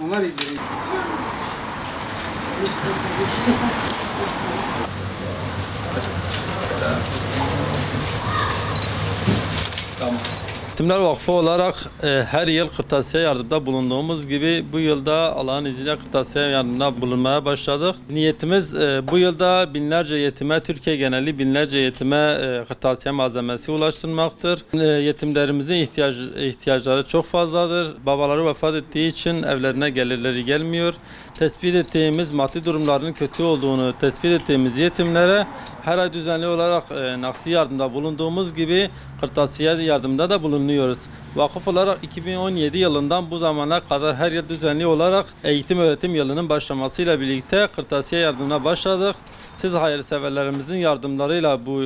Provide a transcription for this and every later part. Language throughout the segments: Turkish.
Onlar ilgili. Tamam. Yetimler Vakfı olarak her yıl kırtasiye yardımda bulunduğumuz gibi bu yılda Allah'ın izniyle kırtasiye yardımda bulunmaya başladık. Niyetimiz bu yılda binlerce yetime, Türkiye geneli binlerce yetime kırtasiye malzemesi ulaştırmaktır. Yetimlerimizin ihtiyaçları çok fazladır. Babaları vefat ettiği için evlerine gelirleri gelmiyor. Tespit ettiğimiz maddi durumlarının kötü olduğunu tespit ettiğimiz yetimlere her ay düzenli olarak nakdi yardımda bulunduğumuz gibi kırtasiye yardımda da bulunuyoruz. Vakıf olarak 2017 yılından bu zamana kadar her yıl düzenli olarak eğitim öğretim yılının başlamasıyla birlikte kırtasiye yardımına başladık. Siz hayırseverlerimizin yardımlarıyla bu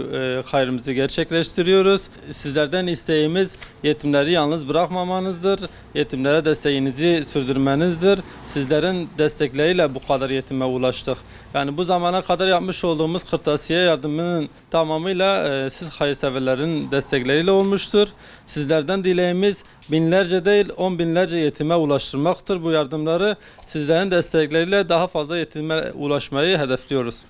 hayrımızı gerçekleştiriyoruz. Sizlerden isteğimiz yetimleri yalnız bırakmamanızdır. Yetimlere desteğinizi sürdürmenizdir. Sizlerin destekleriyle bu kadar yetime ulaştık. Yani bu zamana kadar yapmış olduğumuz kırtasiye yardımının tamamıyla siz hayırseverlerin destekleriyle olmuştur. Sizlerden dileğimiz binlerce değil 10 binlerce yetime ulaştırmaktır bu yardımları. Sizlerin destekleriyle daha fazla yetime ulaşmayı hedefliyoruz.